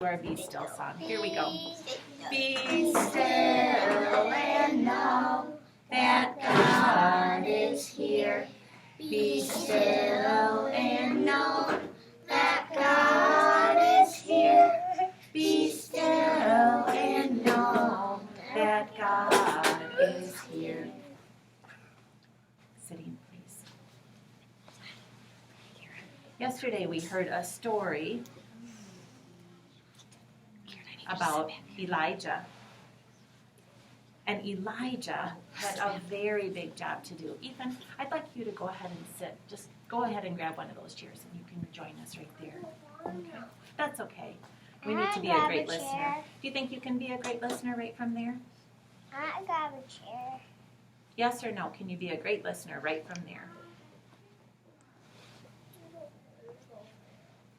Our Be Still song. Here we go. Be still and know that God is here. Be still and know that God is here. Be still and know that God is here. Sitting, please. Yesterday we heard a story about Elijah. And Elijah had a very big job to do. Ethan, I'd like you to go ahead and sit. Just go ahead and grab one of those chairs and you can join us right there. Okay. That's okay. We need to be a great listener. Do you think you can be a great listener right from there? I grab a chair. Yes or no? Can you be a great listener right from there?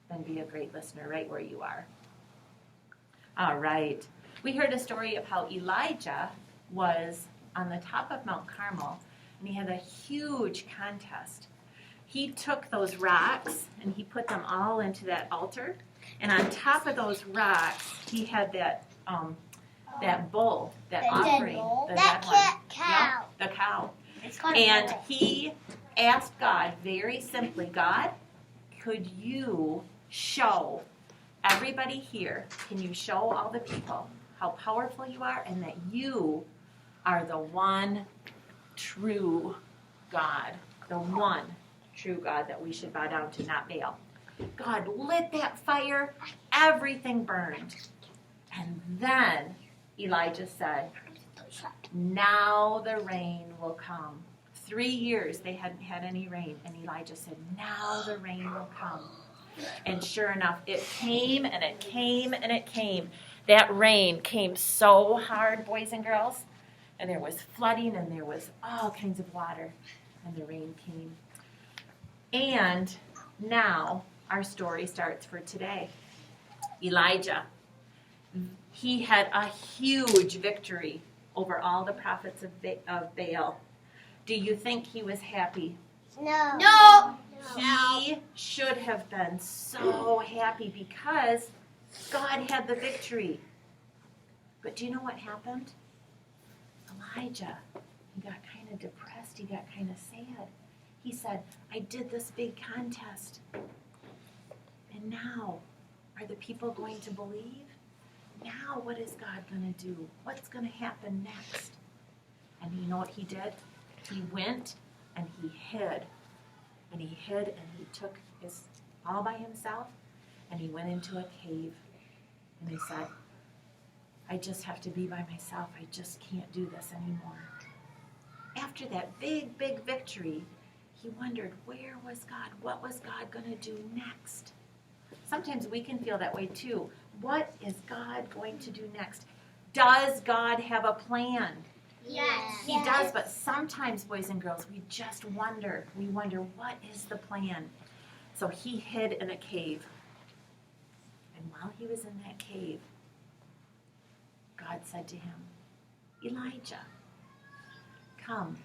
Then be a great listener right where you are. All right. We heard a story of how Elijah was on the top of Mount Carmel, and he had a huge contest. He took those rocks, and he put them all into that altar, and on top of those rocks, he had that bull, that offering. The That dead cow. Yep, the cow. It's called And he asked God very simply, God, could you show everybody here, can you show all the people how powerful you are and that you are the one true God, the one true God that we should bow down to, not Baal. God lit that fire, everything burned. And then Elijah said, now the rain will come. 3 years they hadn't had any rain, and Elijah said, now the rain will come. And sure enough, it came and it came and it came. That rain came so hard, boys and girls, and there was flooding and there was all kinds of water, and the rain came. And now our story starts for today. Elijah, he had a huge victory over all the prophets of Baal. Do you think he was happy? No. He should have been so happy because God had the victory. But do you know what happened? Elijah, he got kind of depressed. He got kind of sad. He said, I did this big contest. And now, are the people going to believe? Now, what is God going to do? What's going to happen next? And you know what he did? He went and he hid. And he hid and he took his all by himself and he went into a cave and he said, I just have to be by myself. I just can't do this anymore. After that big, big victory, he wondered, where was God? What was God going to do next? Sometimes we can feel that way too. What is God going to do next? Does God have a plan? Yes. He does, but sometimes, boys and girls, we just wonder. We wonder, what is the plan? So he hid in a cave. And while he was in that cave, God said to him, Elijah, come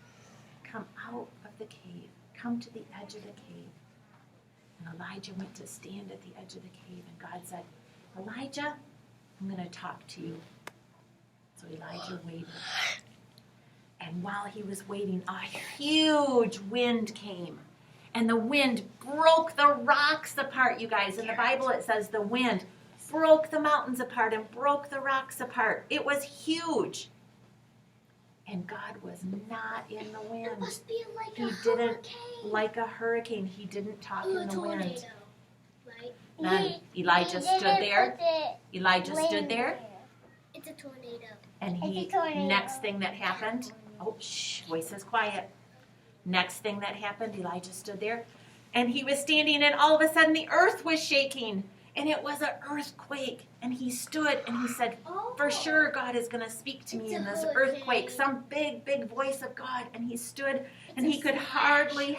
out of the cave. Come to the edge of the cave. And Elijah went to stand at the edge of the cave, and God said, Elijah, I'm going to talk to you. So Elijah waited. And while he was waiting, a huge wind came. And the wind broke the rocks apart, you guys. In the Bible it says the wind broke the mountains apart and broke the rocks apart. It was huge. And God was not in the wind. It must be like He a didn't, hurricane. like a hurricane, he didn't talk in the wind. Tornado, right? Then Elijah stood there. Elijah stood there. It's a tornado. And It's a tornado. next thing that happened, voice is quiet. Next thing that happened, Elijah stood there, and he was standing, and all of a sudden the earth was shaking, and it was an earthquake. And he stood, and he said, for sure God is going to speak to me in this earthquake, some big, big voice of God. And he stood, and he could hardly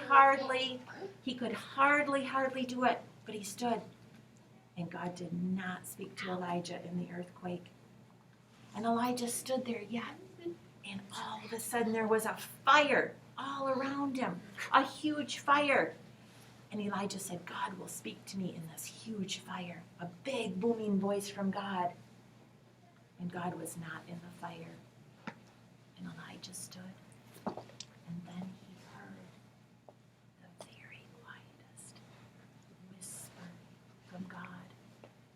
do it, but he stood. And God did not speak to Elijah in the earthquake. And Elijah stood there yet. And all of a sudden there was a fire all around him. A huge fire. And Elijah said, God will speak to me in this huge fire, a big booming voice from God. And God was not in the fire. And Elijah stood, and then he heard the very quietest whisper from God.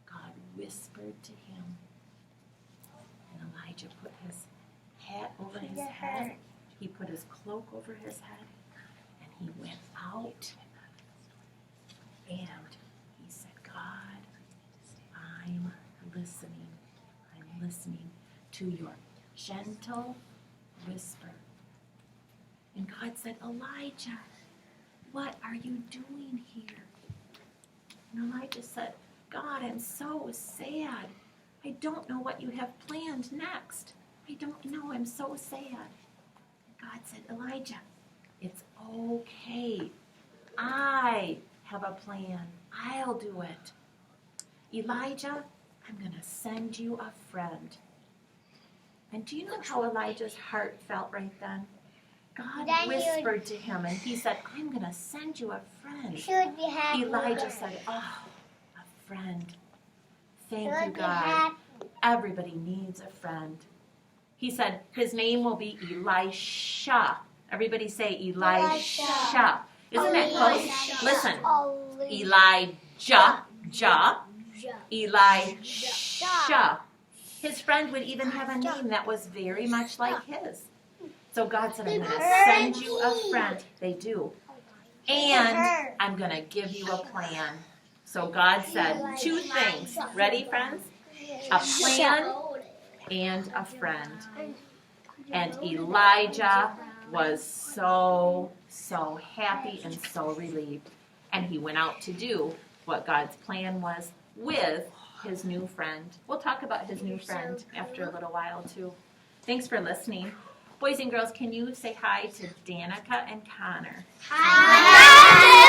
God whispered to him, and Elijah put his hat over his head. He put his cloak over his head, and he went out. And he said, God, I'm listening. I'm listening to your gentle whisper. And God said, Elijah, what are you doing here? And Elijah said, God, I'm so sad. I don't know what you have planned next. I don't know. I'm so sad. And God said, Elijah, it's okay. I have a plan. I'll do it. Elijah, I'm going to send you a friend. And do you know how Elijah's heart felt right then? God whispered to him and he said, I'm going to send you a friend. Should be happy. Elijah said, oh, a friend. Thank you, God. Everybody needs a friend. He said, his name will be Elisha. Everybody say Elisha. Isn't that close? Listen. Elijah. Elisha. His friend would even have a name that was very much like his. So God said, I'm going to send you a friend. They do. And I'm going to give you a plan. So God said two things. Ready, friends? A plan and a friend. And Elijah was so happy and so relieved. And he went out to do what God's plan was with his new friend. We'll talk about his new friend after a little while too. Thanks for listening. Boys and girls, can you say hi to Danica and Connor? Hi.